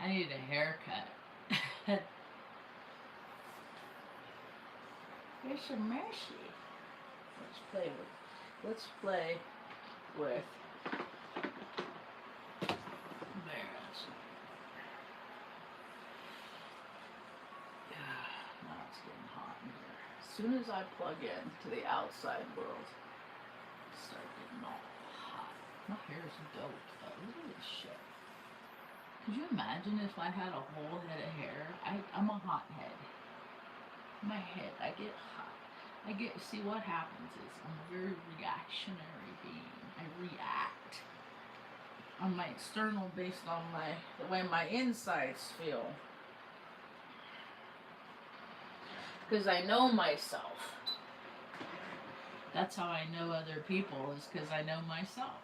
I need a haircut. Here's some mercy. Let's play with bears. Now it's getting hot in here. As soon as I plug in to the outside world, I start getting all hot. My hair's dope though. Look at this shit. Could you imagine if I had a whole head of hair? I'm a hot head. My head, I get hot. See what happens is I'm a very reactionary being. I react on my external based on the way my insides feel. Because I know myself. That's how I know other people, is because I know myself.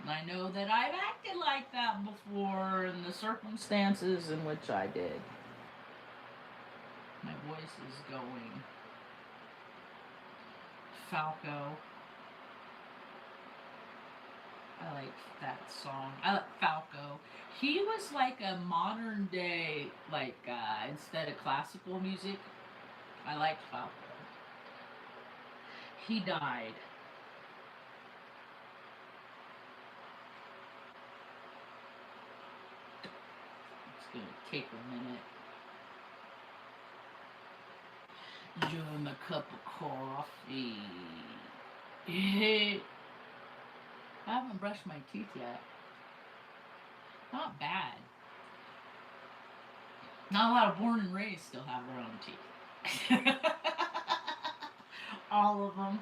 And I know that I've acted like that before in the circumstances in which I did. My voice is going Falco. I like that song. I like Falco. He was like a modern day, instead of classical music, I like Falco. He died. It's gonna take a minute. Enjoy my cup of coffee. I haven't brushed my teeth yet. Not bad. Not a lot of born and raised still have their own teeth. All of them.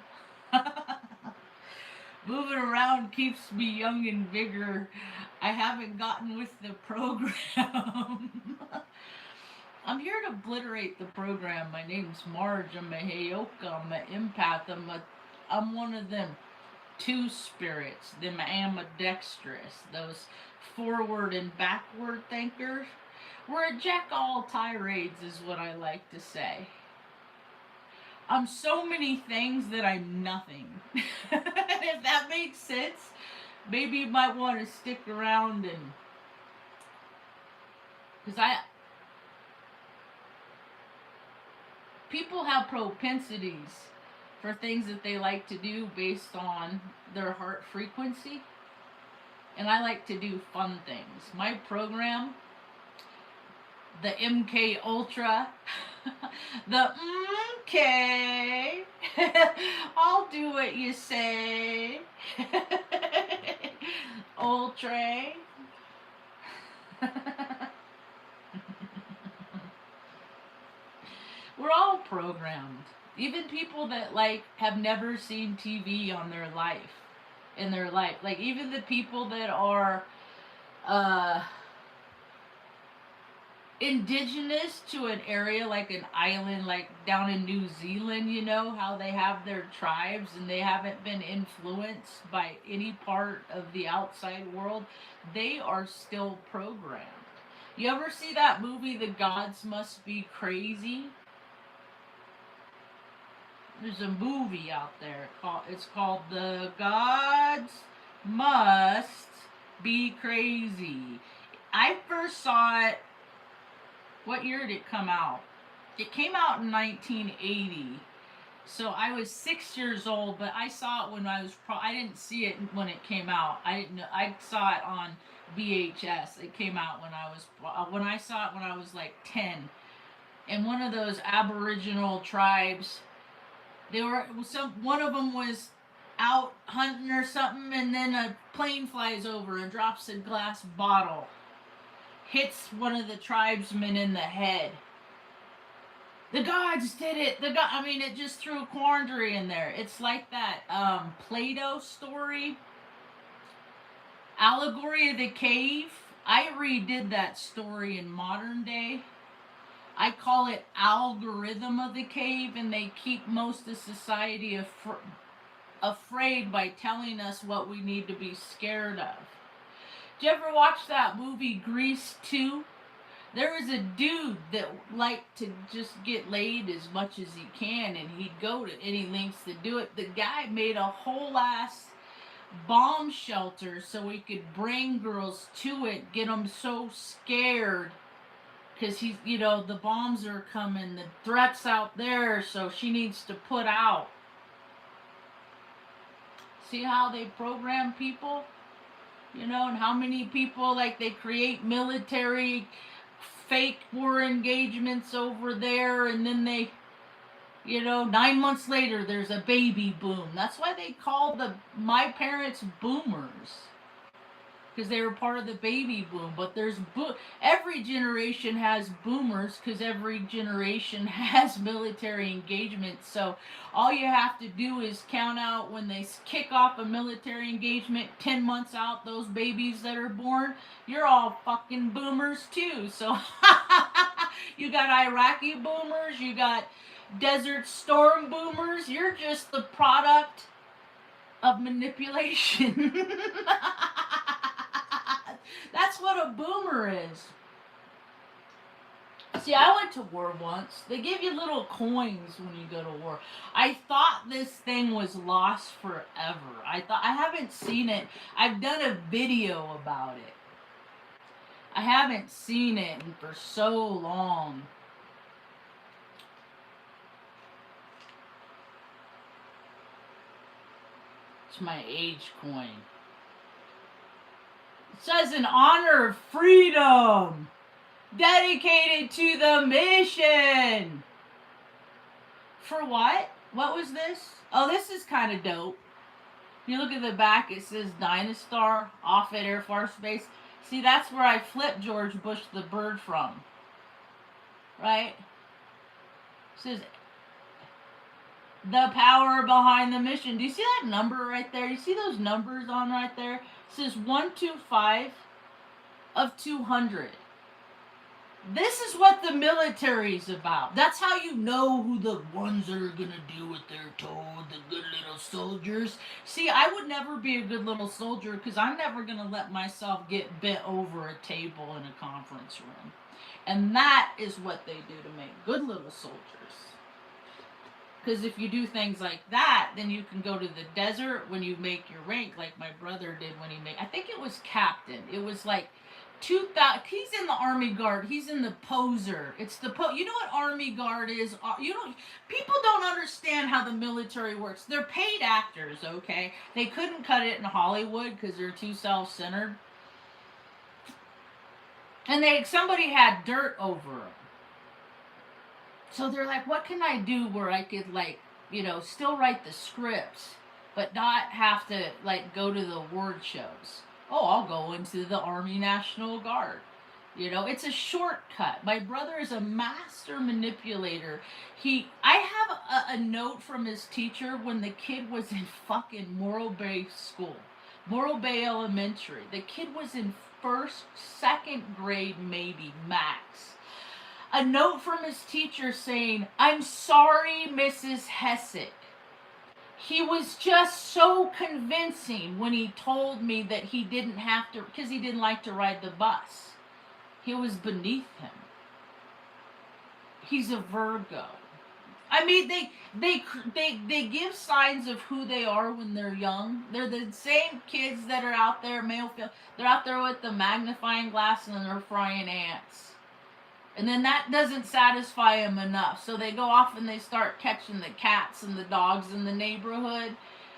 Moving around keeps me young and vigor. I haven't gotten with the program. I'm here to obliterate the program. My name's Marge. I'm a Heyoka. I'm an empath. I'm one of them two spirits, them ambidextrous, those forward and backward thinkers. We're a jack all tirades is what I like to say. I'm so many things that I'm nothing. If that makes sense, maybe you might want to stick around and... Because people have propensities for things that they like to do based on their heart frequency. And I like to do fun things. My program, the MK Ultra, the MK, I'll do what you say, Ultra. We're all programmed. Even people that have never seen TV in their life. Like even the people that are indigenous to an area, like an island, like down in New Zealand, you know, how they have their tribes and they haven't been influenced by any part of the outside world, they are still programmed. You ever see that movie, The Gods Must Be Crazy? There's a movie out there it's called The Gods Must Be Crazy. I first saw it, what year did it come out? It came out in 1980. So I was 6 years old, but I saw it when I was I didn't see it when it came out. I saw it on VHS. It came out when I saw it when I was like 10. And one of those Aboriginal tribes, one of them was out hunting or something, and then a plane flies over and drops a glass bottle, hits one of the tribesmen in the head. The gods did it. It just threw a quandary in there. It's like that Plato story, Allegory of the Cave. I redid that story in modern day. I call it Algorithm of the Cave, and they keep most of society afraid by telling us what we need to be scared of. Did you ever watch that movie Grease 2? There was a dude that liked to just get laid as much as he can, and he'd go to any lengths to do it. The guy made a whole ass bomb shelter so we could bring girls to it, get them so scared because he's, you know, the bombs are coming, the threats out there, so she needs to put out. See how they program people? You know, and how many people, like, they create military fake war engagements over there, and then they, you know, 9 months later there's a baby boom. That's why they call my parents boomers, because they were part of the baby boom. But every generation has boomers because every generation has military engagement. So all you have to do is count out when they kick off a military engagement, 10 months out, those babies that are born, you're all fucking boomers too. So you got Iraqi boomers, you got Desert Storm boomers, you're just the product of manipulation. That's what a boomer is. See, I went to war once. They give you little coins when you go to war. I thought this thing was lost forever. I haven't seen it. I've done a video about it. I haven't seen it for so long. It's my age coin. It says in honor of freedom, dedicated to the mission. For what? What was this? Oh, this is kind of dope. If you look at the back, it says Dynastar, Offutt Air Force Base. See, that's where I flipped George Bush the bird from. Right? It says the power behind the mission. Do you see that number right there? You see those numbers on right there? It says 125 of 200. This is what the military's about. That's how you know who the ones that are gonna do what they're told, the good little soldiers. See, I would never be a good little soldier because I'm never gonna let myself get bent over a table in a conference room. And that is what they do to make good little soldiers. Because if you do things like that, then you can go to the desert when you make your rank, like my brother did when he made, I think it was captain. It was like 2000. He's in the Army Guard. He's in the poser. It's the you know what Army Guard is? People don't understand how the military works. They're paid actors, okay? They couldn't cut it in Hollywood because they're too self-centered. And somebody had dirt over them. So they're like, what can I do where I could, like, still write the scripts, but not have to, like, go to the award shows? Oh, I'll go into the Army National Guard. It's a shortcut. My brother is a master manipulator. I have a note from his teacher when the kid was in fucking Morro Bay School. Morro Bay Elementary. The kid was in second grade maybe, max. A note from his teacher saying, "I'm sorry, Mrs. Hessick. He was just so convincing when he told me that he didn't have to, because he didn't like to ride the bus. He was beneath him. He's a Virgo." I mean, they give signs of who they are when they're young. They're the same kids that are out there, they're out there with the magnifying glass and they're frying ants. And then that doesn't satisfy them enough. So they go off and they start catching the cats and the dogs in the neighborhood.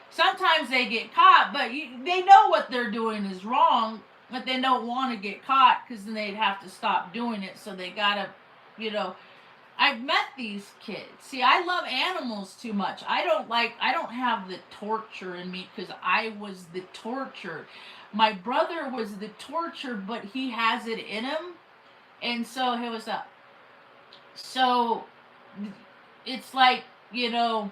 Sometimes they get caught, but they know what they're doing is wrong, but they don't want to get caught because then they'd have to stop doing it. So they gotta, I've met these kids. See, I love animals too much. I don't have the torture in me because I was the tortured. My brother was the tortured, but he has it in him. And so here was up. So it's like, you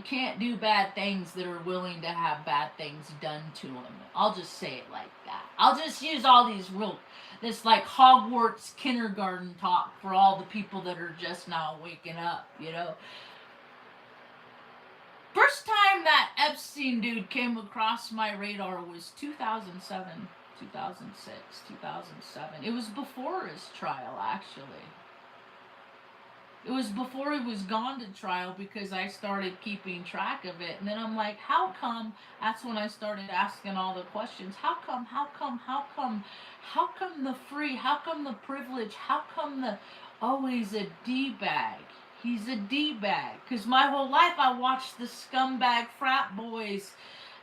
can't do bad things that are willing to have bad things done to them. I'll just say it like that. I'll just use all this like Hogwarts kindergarten talk for all the people that are just now waking up, First time that Epstein dude came across my radar was 2007. 2006, 2007. It was before his trial, actually. It was before he was gone to trial because I started keeping track of it. And then I'm like, how come? That's when I started asking all the questions. How come? How come? How come? How come the free? How come the privilege? How come the always a D bag? He's a D bag. Because my whole life I watched the scumbag frat boys,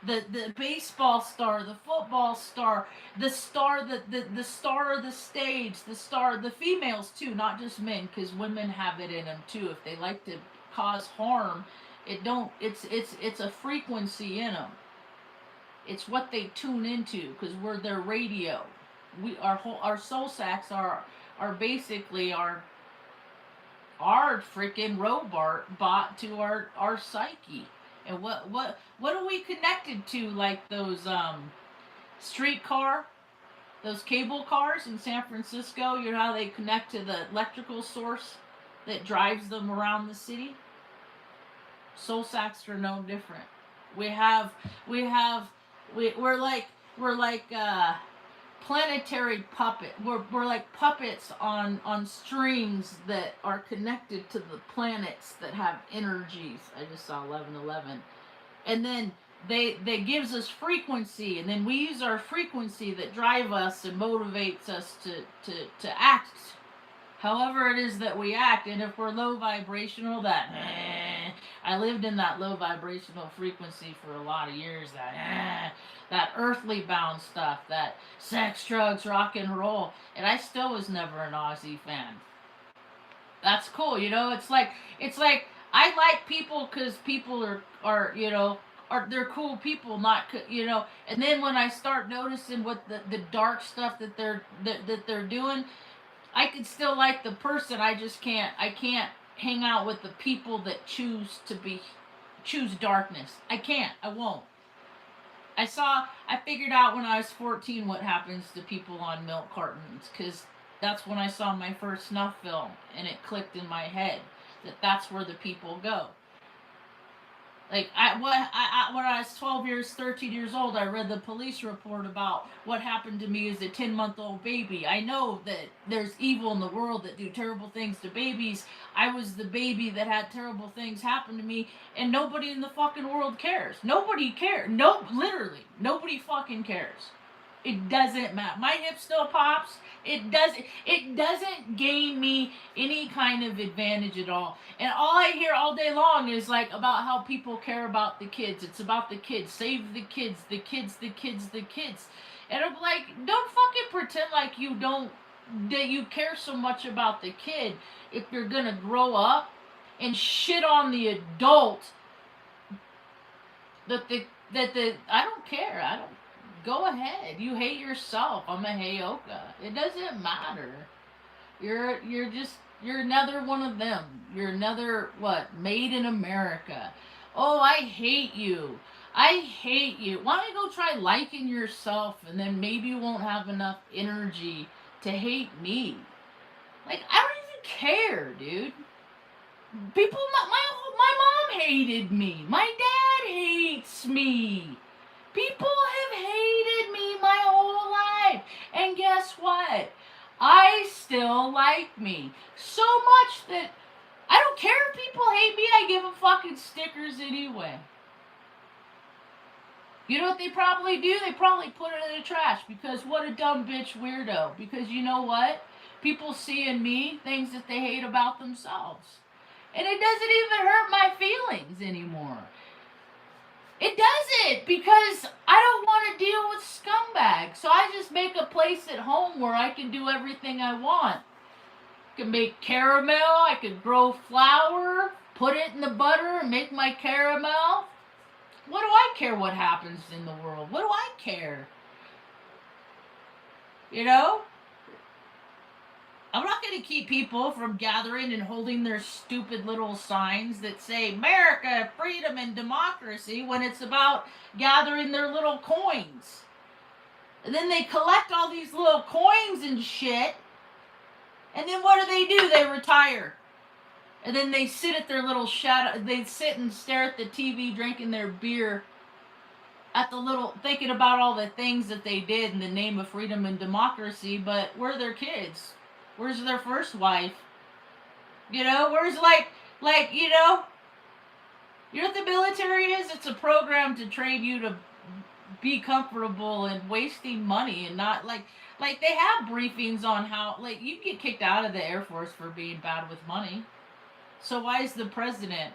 the baseball star, the football star, the star, the star of the stage, the star, the females too, not just men, because women have it in them too. If they like to cause harm, it don't. It's a frequency in them. It's what they tune into because we're their radio. Our soul sacs are basically our freaking robot bot to our psyche. And what are we connected to? Like those streetcar, those cable cars in San Francisco. You know how they connect to the electrical source that drives them around the city. Soul sacs are no different. We have we have we're like planetary puppet. We're like puppets on strings that are connected to the planets that have energies. I just saw 1111, and then they gives us frequency, and then we use our frequency that drive us and motivates us to act however it is that we act. And if we're low vibrational, I lived in that low vibrational frequency for a lot of years, that earthly bound stuff, that sex, drugs, rock and roll, and I still was never an Aussie fan. That's cool, you know. It's like I like people because people are they're cool people, not And then when I start noticing what the dark stuff that they're doing, I can still like the person. I can't hang out with the people that choose darkness. I can't. I won't. I figured out when I was 14 what happens to people on milk cartons, because that's when I saw my first snuff film, and it clicked in my head that that's where the people go. Like when I was 13 years old, I read the police report about what happened to me as a 10-month-old baby. I know that there's evil in the world that do terrible things to babies. I was the baby that had terrible things happen to me, and nobody in the fucking world cares. Nobody cares. No, literally, nobody fucking cares. It doesn't matter. My hip still pops. It doesn't gain me any kind of advantage at all. And all I hear all day long is like about how people care about the kids. It's about the kids. Save the kids, the kids, the kids, the kids. And I'm like, don't fucking pretend like that you care so much about the kid if you're gonna grow up and shit on the adult I don't care. I don't Go ahead. You hate yourself. I'm a Heyoka. It doesn't matter. You're another one of them. You're another made in America. Oh, I hate you. I hate you. Why don't you go try liking yourself, and then maybe you won't have enough energy to hate me. Like, I don't even care, dude. My mom hated me. My dad hates me. People have hated me my whole life. And guess what? I still like me. So much that I don't care if people hate me. I give them fucking stickers anyway. You know what they probably do? They probably put it in the trash, because what a dumb bitch weirdo. Because you know what? People see in me things that they hate about themselves. And it doesn't even hurt my feelings anymore. It doesn't, because I don't want to deal with scumbags. So I just make a place at home where I can do everything I want. I can make caramel, I can grow flour, put it in the butter and make my caramel. What do I care what happens in the world? What do I care? You know? I'm not going to keep people from gathering and holding their stupid little signs that say America, freedom, and democracy when it's about gathering their little coins. And then they collect all these little coins and shit. And then what do? They retire. And then they sit at their little shadow. They sit and stare at the TV drinking their beer. Thinking about all the things that they did in the name of freedom and democracy. But where are their kids? Where's their first wife? Whereas you know what the military is? It's a program to train you to be comfortable and wasting money and not like they have briefings on how like you get kicked out of the Air Force for being bad with money. So why is the president?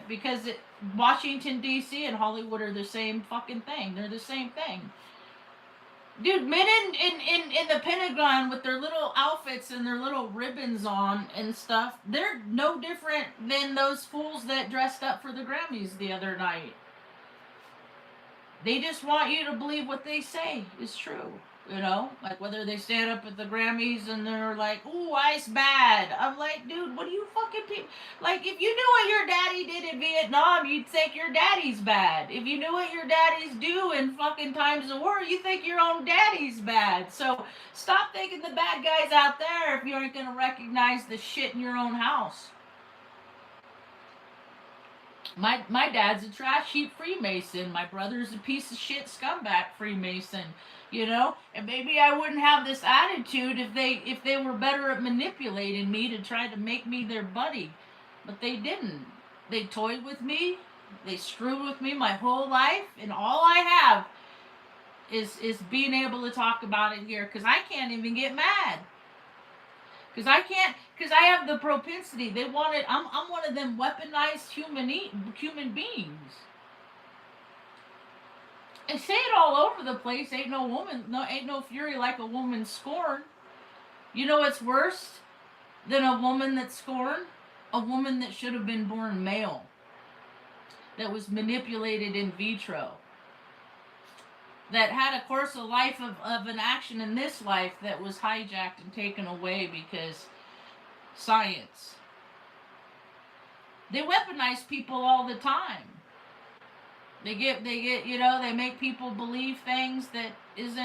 Because Washington D.C. and Hollywood are the same fucking thing. They're the same thing. Dude, men in the Pentagon with their little outfits and their little ribbons on and stuff, they're no different than those fools that dressed up for the Grammys the other night. They just want you to believe what they say is true. Like whether they stand up at the Grammys and they're like, "Ooh, ice bad." I'm like, dude, what do you fucking people? Like, if you knew what your daddy did in Vietnam, you'd think your daddy's bad. If you knew what your daddies do in fucking times of war, you think your own daddy's bad. So stop thinking the bad guys out there if you aren't gonna recognize the shit in your own house. My dad's a trash heap Freemason. My brother's a piece of shit scumbag Freemason. And maybe I wouldn't have this attitude if they were better at manipulating me to try to make me their buddy. But they didn't. They toyed with me. They screwed with me my whole life, and all I have is being able to talk about it here because I can't even get mad. Because I can't, because I have the propensity. They wanted, I'm one of them weaponized human beings. And say it all over the place. Ain't no fury like a woman scorned. You know what's worse than a woman that's scorned? A woman that should have been born male. That was manipulated in vitro. That had a course of life of an action in this life that was hijacked and taken away because science. They weaponize people all the time. They make people believe things that is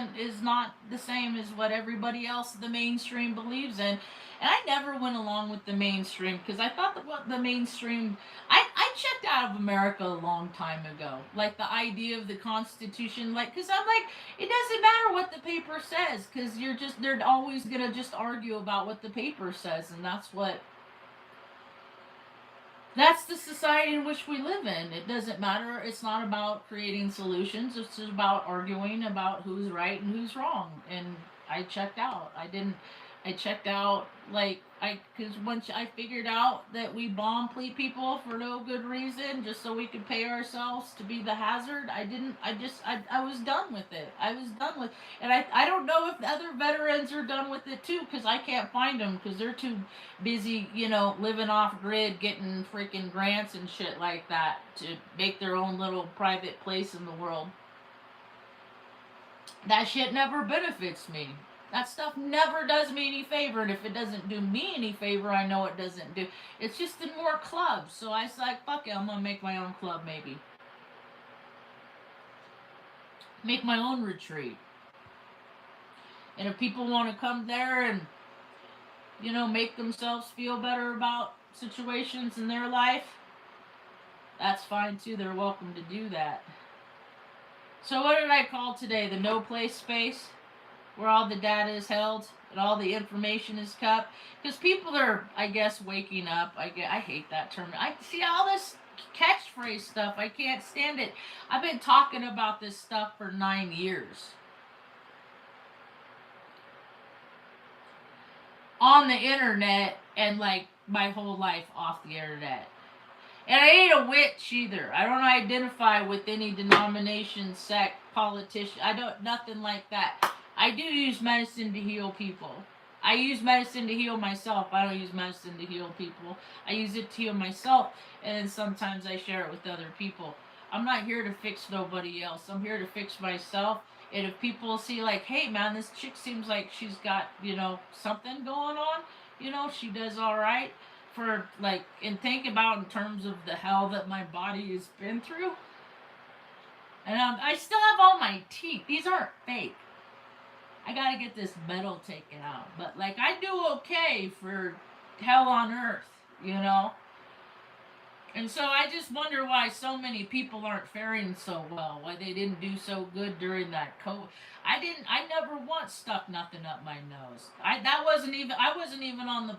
not the same as what everybody else the mainstream believes in. And I never went along with the mainstream because I thought that what the mainstream I checked out of America a long time ago. Like the idea of the Constitution, because I'm like, it doesn't matter what the paper says because they're always gonna just argue about what the paper says, and that's the society in which we live in. It doesn't matter. It's not about creating solutions. It's just about arguing about who's right and who's wrong. And I checked out. I checked out, because once I figured out that we bomb people for no good reason, just so we could pay ourselves to be the hazard, I was done with it. I was done with, and I don't know if the other veterans are done with it too, because I can't find them, because they're too busy, living off grid, getting freaking grants and shit like that to make their own little private place in the world. That shit never benefits me. That stuff never does me any favor, and if it doesn't do me any favor, I know it doesn't do. It's just in more clubs, so I was like, fuck it, I'm gonna make my own club maybe. Make my own retreat. And if people want to come there and, make themselves feel better about situations in their life, that's fine too. They're welcome to do that. So what did I call today? The no place space? Where all the data is held and all the information is kept, because people are, I guess, waking up. I hate that term. I see all this catchphrase stuff. I can't stand it. I've been talking about this stuff for 9 years on the internet, and my whole life off the internet. And I ain't a witch either. I don't identify with any denomination, sect, politician. I don't, nothing like that. I do use medicine to heal people. I use medicine to heal myself. I don't use medicine to heal people. I use it to heal myself, and then sometimes I share it with other people. I'm not here to fix nobody else. I'm here to fix myself. And if people see hey man, this chick seems like she's got, something going on, she does all right and think about in terms of the hell that my body has been through. And I still have all my teeth. These aren't fake. I gotta get this metal taken out. But I do okay for hell on earth, And so I just wonder why so many people aren't faring so well, why they didn't do so good during that COVID. I never once stuck nothing up my nose. I wasn't even on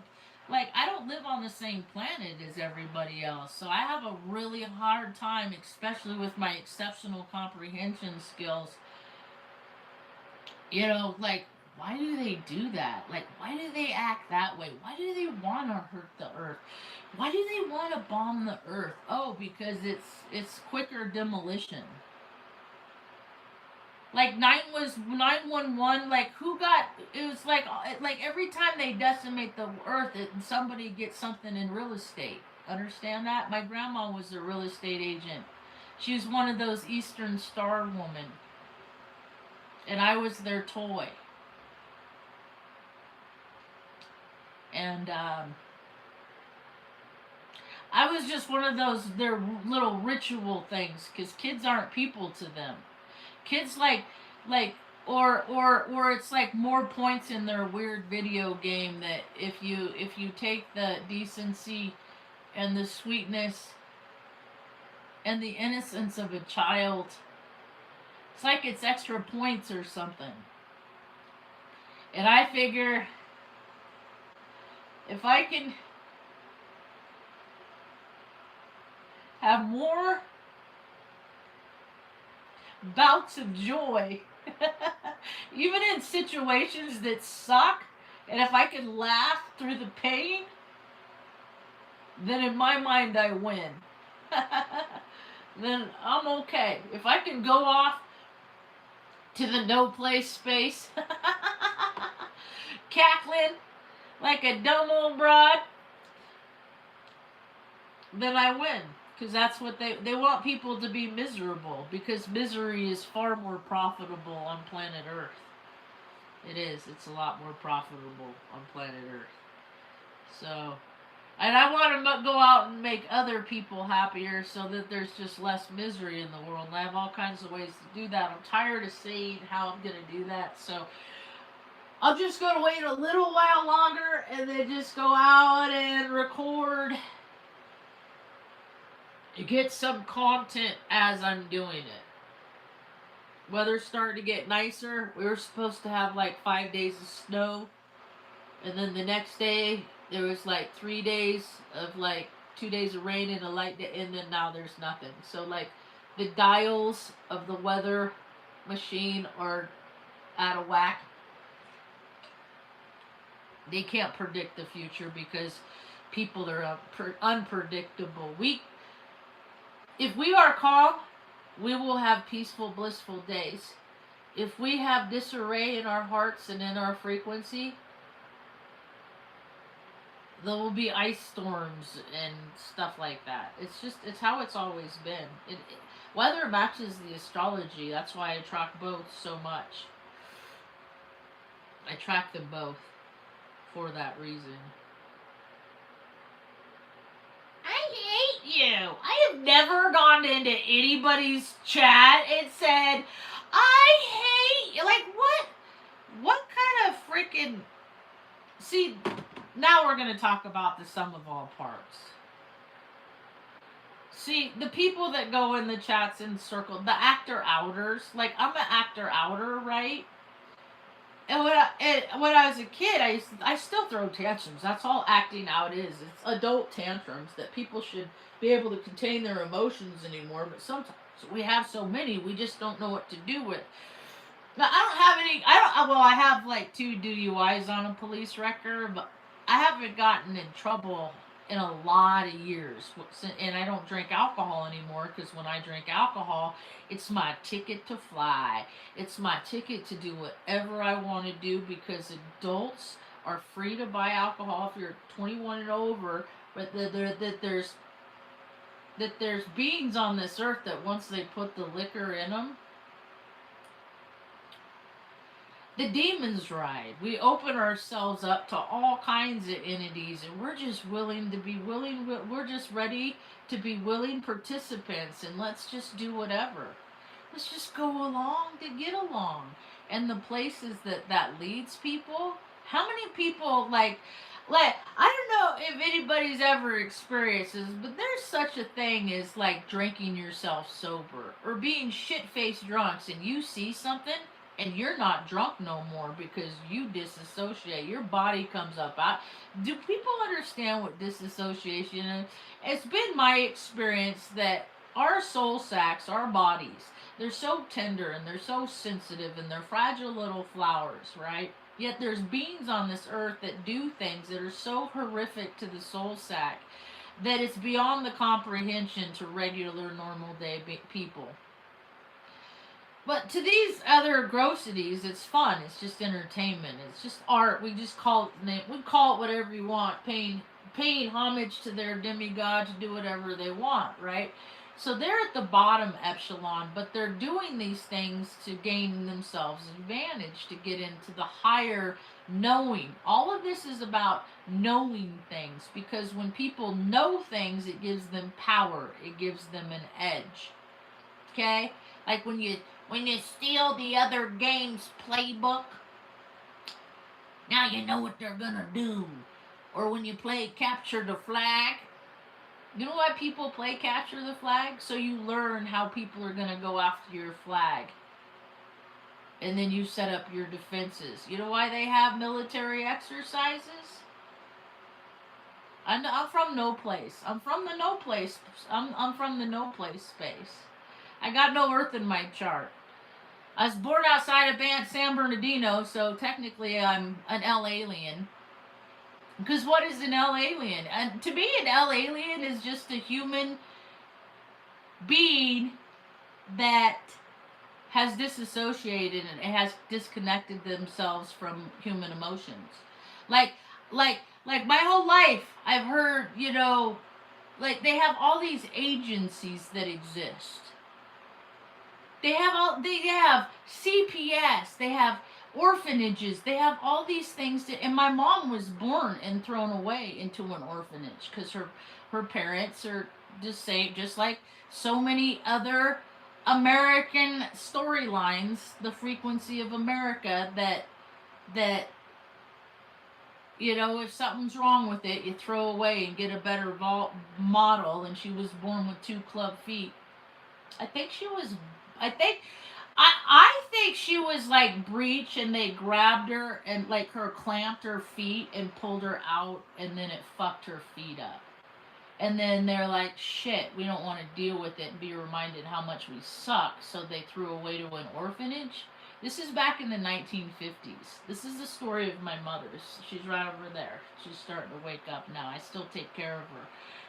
like, I don't live on the same planet as everybody else, so I have a really hard time, especially with my exceptional comprehension skills. You know, like, why do they do that? Like, why do they act that way? Why do they want to hurt the earth? Why do they want to bomb the earth? Oh, because it's quicker demolition. Like 911. Like, who got? It was like every time they decimate the earth, somebody gets something in real estate. Understand that? My grandma was a real estate agent. She was one of those Eastern Star women, and I was their toy. And I was just one of those their little ritual things, because kids aren't people to them. Kids like or it's like more points in their weird video game, that if you take the decency and the sweetness and the innocence of a child, it's like it's extra points or something. And I figure, if I can have more bouts of joy, even in situations that suck, and if I can laugh through the pain, then in my mind I win. Then I'm okay. If I can go off to the no place space, cackling like a dumb old broad, then I win. Because that's what they want people to be miserable, because misery is far more profitable on planet Earth. It is. It's a lot more profitable on planet Earth. So, and I want to go out and make other people happier, so that there's just less misery in the world. And I have all kinds of ways to do that. I'm tired of saying how I'm going to do that. So, I'm just going to wait a little while longer and then just go out and record, get some content as I'm doing it. Weather's starting to get nicer. We were supposed to have like 5 days of snow, and then the next day there was like 3 days of like 2 days of rain and a light day, and then now there's nothing. So like the dials of the weather machine are out of whack. They can't predict the future because people are unpredictable. If we are calm, we will have peaceful, blissful days. If we have disarray in our hearts and in our frequency, there will be ice storms and stuff like that. It's how it's always been. Weather matches the astrology. That's why I track both so much. I track them both for that reason. I hate you. I have never gone into anybody's chat and said, I hate you. Like, what? What kind of freaking... See, now we're going to talk about the sum of all parts. See, the people that go in the chats and circle, the actor outers, like, I'm an actor outer, right? And when I was a kid, I still throw tantrums. That's all acting out is. It's adult tantrums that people should be able to contain their emotions anymore. But sometimes we have so many, we just don't know what to do with. Now, I don't have any. Well, I have like 2 DUIs on a police record, but I haven't gotten in trouble in a lot of years. And I don't drink alcohol anymore, because when I drink alcohol, it's my ticket to fly. It's my ticket to do whatever I want to do, because adults are free to buy alcohol if you're 21 and over. But there's beings on this earth that once they put the liquor in them, the demons ride. We open ourselves up to all kinds of entities, and we're just willing to be willing. We're just ready to be willing participants, and let's just do whatever. Let's just go along to get along. And the places that leads people. How many people like I don't know if anybody's ever experienced this, but there's such a thing as like drinking yourself sober or being shit-faced drunks, and you see something and you're not drunk no more because you disassociate. Your body comes up out. Do people understand what disassociation is? It's been my experience that our soul sacs, our bodies, they're so tender and they're so sensitive and they're fragile little flowers, right? Yet there's beings on this earth that do things that are so horrific to the soul sac that it's beyond the comprehension to regular normal day people. But to these other grossities, it's fun. It's just entertainment. It's just art. We just call it. We call it whatever you want. Paying homage to their demigod to do whatever they want, right? So they're at the bottom echelon, but they're doing these things to gain themselves advantage, to get into the higher knowing. All of this is about knowing things, because when people know things, it gives them power. It gives them an edge. Okay? Like when you steal the other game's playbook, now you know what they're gonna do. Or when you play capture the flag, you know why people play capture the flag? So you learn how people are gonna go after your flag. And then you set up your defenses. You know why they have military exercises? I'm from no place. I'm from the no place. I'm from the no place space. I got no earth in my chart. I was born outside of San Bernardino, so technically I'm an L alien. Because what is an L alien? And to me, an L alien is just a human being that has disassociated and has disconnected themselves from human emotions. Like my whole life, I've heard, like they have all these agencies that exist. They have CPS, they have orphanages, they have all these things and my mom was born and thrown away into an orphanage because her parents are just like so many other American storylines, the frequency of America that if something's wrong with it, you throw away and get a better model. And she was born with 2 club feet. I think she was like breech, and they grabbed her and like her clamped her feet and pulled her out, and then it fucked her feet up. And then they're like, shit, we don't want to deal with it and be reminded how much we suck, so they threw her away to an orphanage. This is back in the 1950s. This is the story of my mother's. She's right over there. She's starting to wake up now. I still take care of her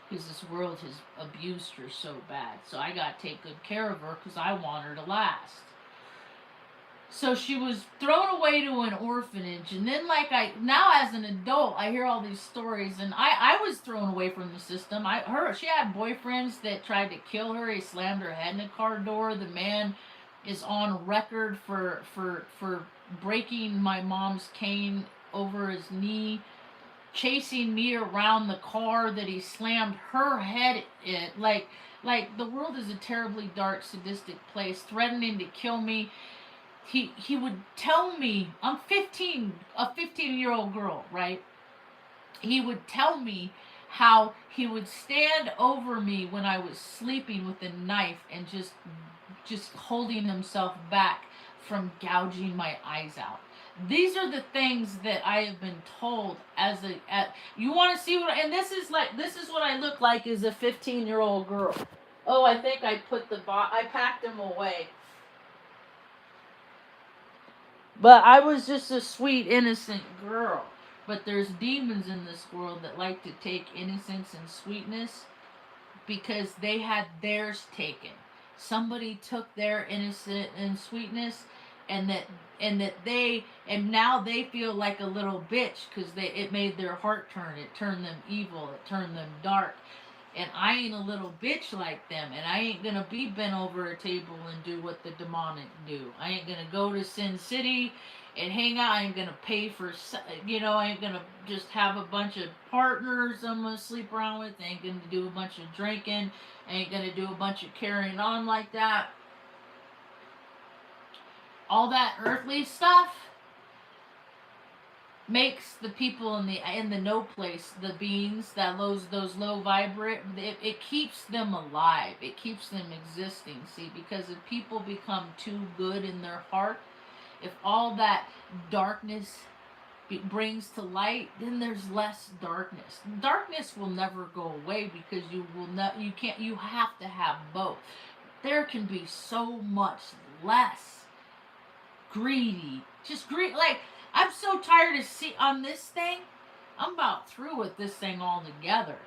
because this world has abused her so bad. So I got to take good care of her because I want her to last. So she was thrown away to an orphanage, and then now as an adult, I hear all these stories, and I was thrown away from the system. She had boyfriends that tried to kill her. He slammed her head in a car door. The man is on record for breaking my mom's cane over his knee, chasing me around the car that he slammed her head in. Like the world is a terribly dark, sadistic place, threatening to kill me. He would tell me, I'm 15, a 15-year-old girl, right? He would tell me how he would stand over me when I was sleeping with a knife and just holding himself back from gouging my eyes out. These are the things that I have been told you want to see and this is what I look like as a 15-year-old girl. Oh, I think I I packed them away. But I was just a sweet, innocent girl. But there's demons in this world that like to take innocence and sweetness because they had theirs taken. Somebody took their innocence and sweetness, and now they feel like a little bitch because it made their heart turn. It turned them evil. It turned them dark. And I ain't a little bitch like them, and I ain't gonna be bent over a table and do what the demonic do. I ain't gonna go to Sin City and hang out. I ain't gonna pay for, I ain't gonna just have a bunch of partners I'm gonna sleep around with. I ain't gonna do a bunch of drinking. I ain't gonna do a bunch of carrying on like that. All that earthly stuff makes the people in the no place, the beings that those low vibrate, it keeps them alive. It keeps them existing. See, because if people become too good in their heart, if all that darkness brings to light, then there's less darkness. Darkness will never go away because you will not. You can't. You have to have both. There can be so much less greedy. Just greed. Like, I'm so tired of see on this thing. I'm about through with this thing altogether.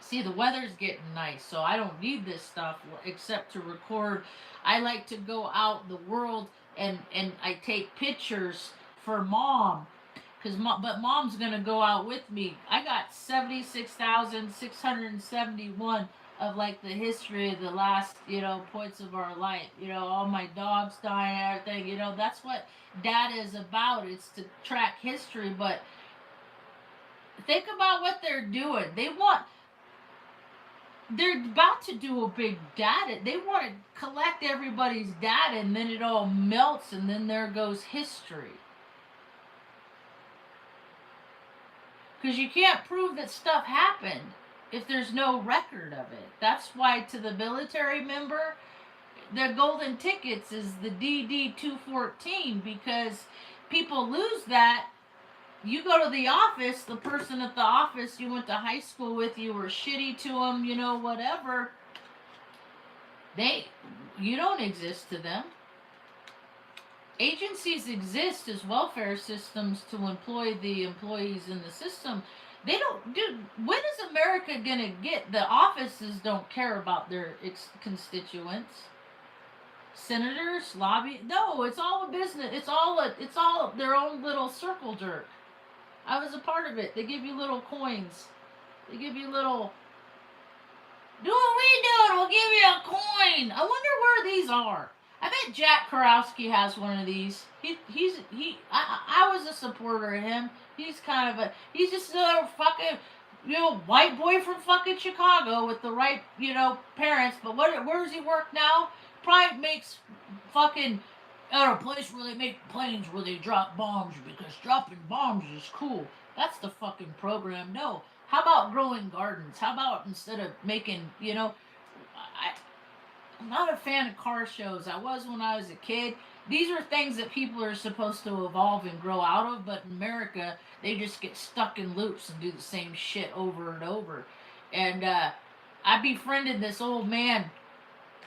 See, the weather's getting nice, so I don't need this stuff except to record. I like to go out in the world and I take pictures for mom, but mom's gonna go out with me. I got 76,671 of like the history of the last points of our life. All my dogs dying and everything. That's what data is about. It's to track history, but think about what they're doing. They're about to do a big data. They want to collect everybody's data, and then it all melts, and then there goes history. Because you can't prove that stuff happened if there's no record of it. That's why, to the military member, their golden tickets is the DD 214, because people lose that. You go to the office, the person at the office you went to high school with, you were shitty to them, whatever. You don't exist to them. Agencies exist as welfare systems to employ the employees in the system. They don't, dude. When is America gonna get? The offices don't care about their constituents. Senators, lobby. No, it's all a business. It's all their own little circle jerk. I was a part of it. They give you little coins. They give you little. Do what we do. We'll give you a coin. I wonder where these are. I bet Jack Karowski has one of these. I was a supporter of him. He's he's just a fucking, white boy from fucking Chicago with the right, parents. But where does he work now? Probably makes fucking at a place where they make planes where they drop bombs, because dropping bombs is cool. That's the fucking program. No. How about growing gardens? How about instead of making, I'm not a fan of car shows. I was when I was a kid. These are things that people are supposed to evolve and grow out of, but in America, they just get stuck in loops and do the same shit over and over. And I befriended this old man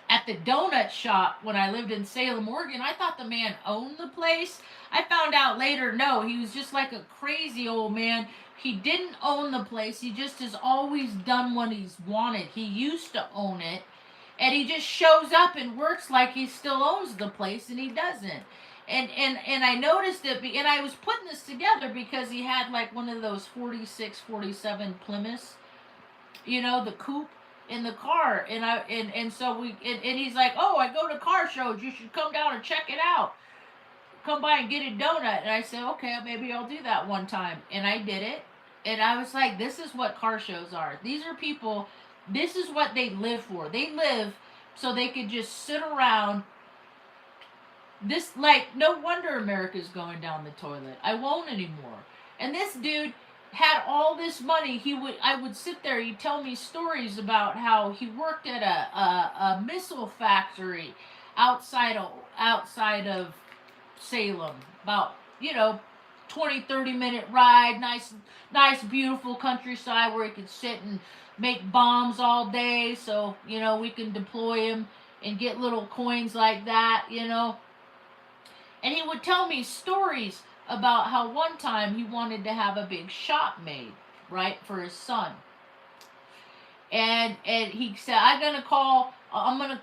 at the donut shop when I lived in Salem, Oregon. I thought the man owned the place. I found out later, no, he was just like a crazy old man. He didn't own the place. He just has always done what he's wanted. He used to own it. And he just shows up and works like he still owns the place, and he doesn't. And I noticed it, and I was putting this together because he had like one of those 46, 47 Plymouths, the coupe in the car. And so he's like, oh, I go to car shows. You should come down and check it out. Come by and get a donut. And I said, okay, maybe I'll do that one time. And I did it. And I was like, this is what car shows are. These are people. This is what they live for. They live so they could just sit around. This, like, no wonder America's going down the toilet. I won't anymore. And this dude had all this money. I would sit there. He'd tell me stories about how he worked at a missile factory outside of Salem. About 20-30 minute ride. Nice beautiful countryside where he could sit and make bombs all day, so we can deploy him and get little coins like that. And he would tell me stories about how one time he wanted to have a big shop made, right, for his son. And he said, he called a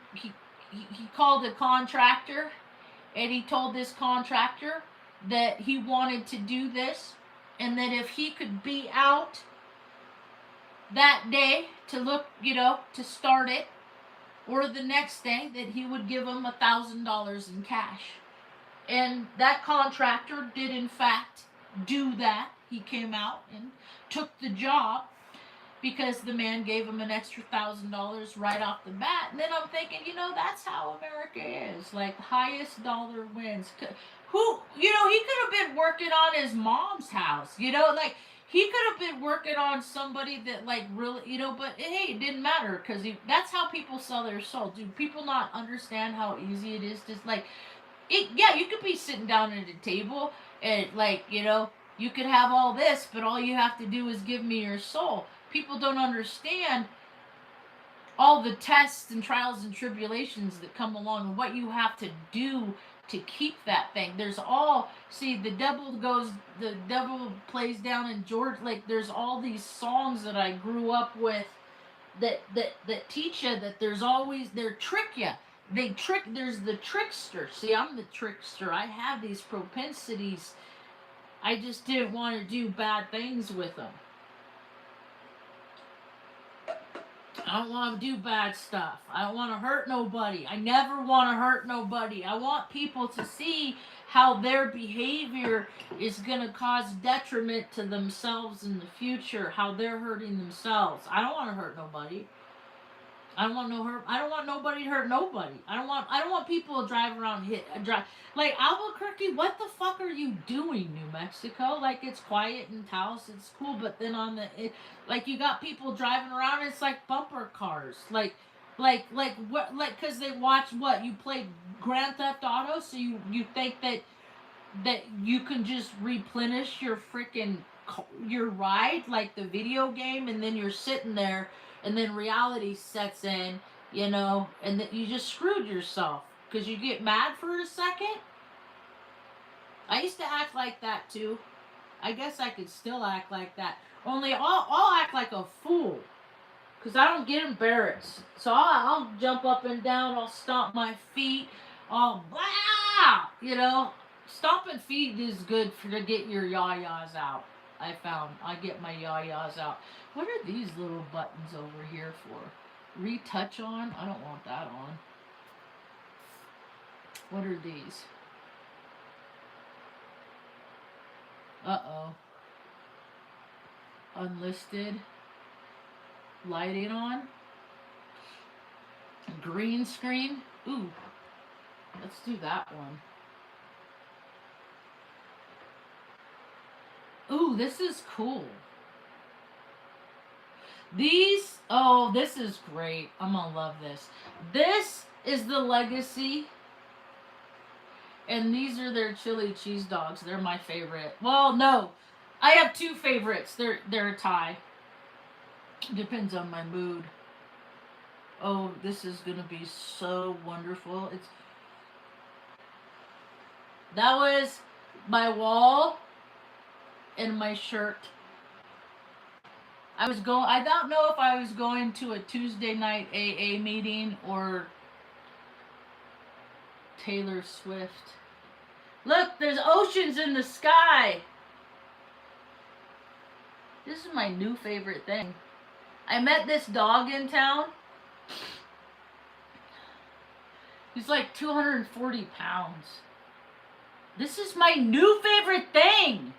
contractor, and he told this contractor that he wanted to do this, and that if he could be out that day to look, to start it, or the next day, that he would give him $1,000 in cash. And that contractor did, in fact, do that. He came out and took the job because the man gave him an extra $1,000 right off the bat. And then I'm thinking, that's how America is. Like, highest dollar wins. He could have been working on his mom's house. Like, he could have been working on somebody that, like, really, but hey, it didn't matter, because that's how people sell their soul. Do people not understand how easy it is to, like, Yeah, you could be sitting down at a table and, like, you could have all this, but all you have to do is give me your soul. People don't understand all the tests and trials and tribulations that come along and what you have to do to keep that thing. The devil plays down in George. Like, there's all these songs that I grew up with that teach you that they're trick you. There's the trickster. See, I'm the trickster. I have these propensities. I just didn't want to do bad things with them. I don't want to do bad stuff. I don't want to hurt nobody. I never want to hurt nobody. I want people to see how their behavior is going to cause detriment to themselves in the future, how they're hurting themselves. I don't want to hurt nobody. I don't want nobody to hurt nobody. I don't want people to drive around like Albuquerque. What the fuck are you doing, New Mexico? Like, it's quiet in Taos, it's cool, but then like, you got people driving around. It's like bumper cars. Like what? Like, because they watch what you play Grand Theft Auto, so you think that you can just replenish your your ride like the video game, and then you're sitting there. And then reality sets in, and that you just screwed yourself because you get mad for a second. I used to act like that too. I guess I could still act like that. Only I'll act like a fool because I don't get embarrassed. So I'll jump up and down. I'll stomp my feet. I'll blah. Stomping feet is good to get your yah-yahs out. I get my yah-yahs out. What are these little buttons over here for? Retouch on? I don't want that on. What are these? Uh-oh. Unlisted. Lighting on. Green screen. Ooh. Let's do that one. Ooh, this is cool. This is great. I'm gonna love this. This is the Legacy. And these are their chili cheese dogs. They're my favorite. Well, no. I have two favorites. They're a tie. Depends on my mood. Oh, this is gonna be so wonderful. That was my wall and my shirt. I don't know if I was going to a Tuesday night AA meeting or Taylor Swift. Look, there's oceans in the sky. This is my new favorite thing. I met this dog in town. He's like 240 pounds. This is my new favorite thing.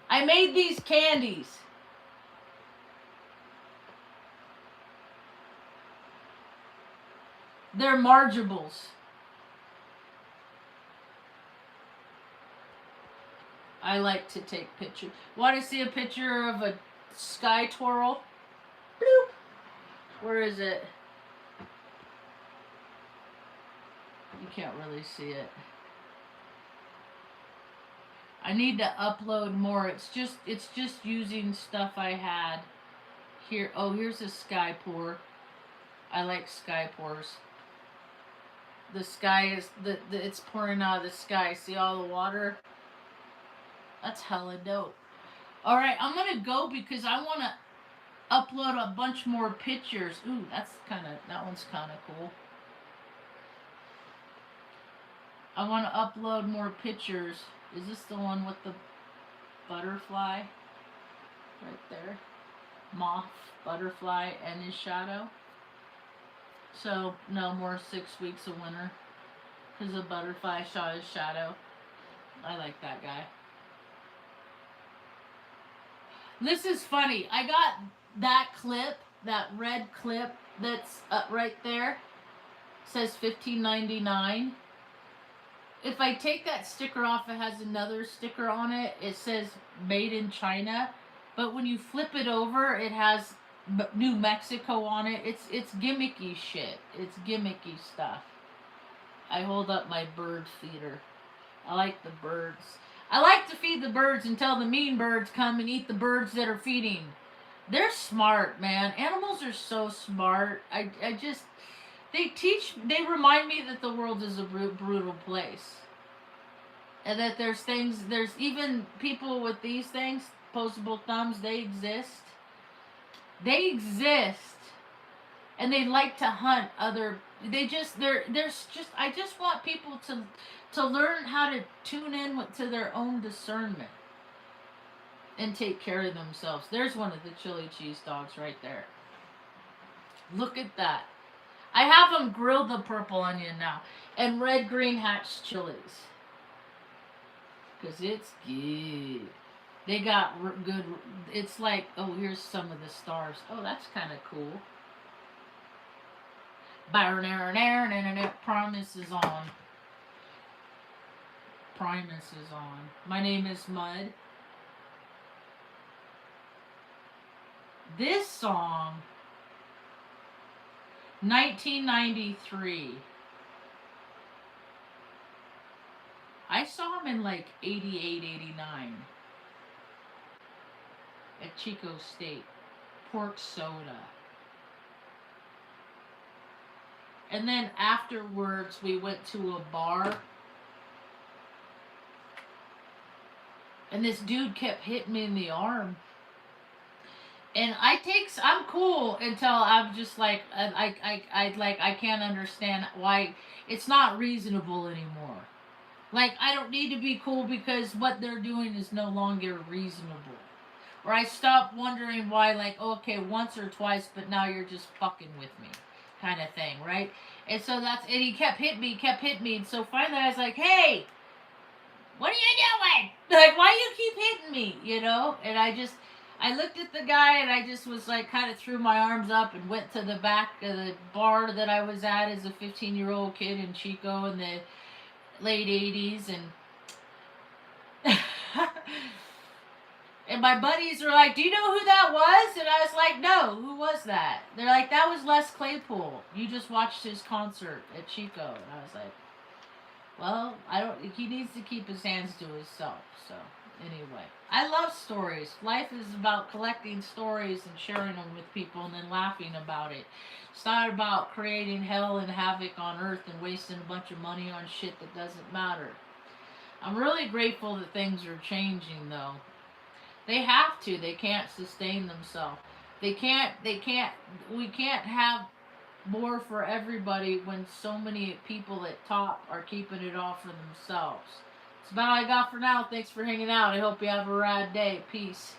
I made these candies. They're Margeables. I like to take pictures. Want to see a picture of a sky twirl? Bloop. Where is it? You can't really see it. I need to upload more. It's just using stuff I had here. Oh, here's a sky pour. I like sky pours. The sky is it's pouring out of the sky. See all the water? That's hella dope. All right, I'm gonna go because I want to upload a bunch more pictures. Ooh, that one's kind of cool. I want to upload more pictures. Is this the one with the butterfly? Right there. Moth, butterfly, and his shadow. So, no more 6 weeks of winter. Because the butterfly saw his shadow. I like that guy. This is funny. I got that clip, that red clip that's right there. It says $15.99. If I take that sticker off, it has another sticker on it. It says Made in China. But when you flip it over, it has New Mexico on it. It's gimmicky shit. It's gimmicky stuff. I hold up my bird feeder. I like the birds. I like to feed the birds until the mean birds come and eat the birds that are feeding. They're smart, man. Animals are so smart. I just, they remind me that the world is a brutal place. And that there's even people with these things, posable thumbs, they exist. They exist. And they like to hunt other, there's just, I just want people to learn how to tune in to their own discernment and take care of themselves. There's one of the chili cheese dogs right there. Look at that. I have them grill the purple onion now and red green hatch chilies because it's good. They got good. It's like, oh, here's some of the stars. Oh, that's kind of cool. Primus is on. Primus is on. My name is Mud. This song, 1993. I saw him in like 88, 89 at Chico State. Pork soda. And then afterwards, we went to a bar. And this dude kept hitting me in the arm. And I'm cool until I'm just like, I can't understand why it's not reasonable anymore. Like, I don't need to be cool because what they're doing is no longer reasonable. Or I stop wondering why, like, okay, once or twice, but now you're just fucking with me. Kind of thing, right? And so and he kept hitting me. And so finally I was like, hey, what are you doing? Like, why you keep hitting me? You know? And I looked at the guy and I just was like, kind of threw my arms up and went to the back of the bar that I was at as a 15-year-old kid in Chico in the late 80s. And and my buddies were like, do you know who that was? And I was like, no, who was that? They're like, that was Les Claypool. You just watched his concert at Chico. And I was like, well, he needs to keep his hands to himself. So, anyway. I love stories. Life is about collecting stories and sharing them with people and then laughing about it. It's not about creating hell and havoc on earth and wasting a bunch of money on shit that doesn't matter. I'm really grateful that things are changing, though. They have to. They can't sustain themselves. We can't have more for everybody when so many people at top are keeping it all for themselves. That's about all I got for now. Thanks for hanging out. I hope you have a rad day. Peace.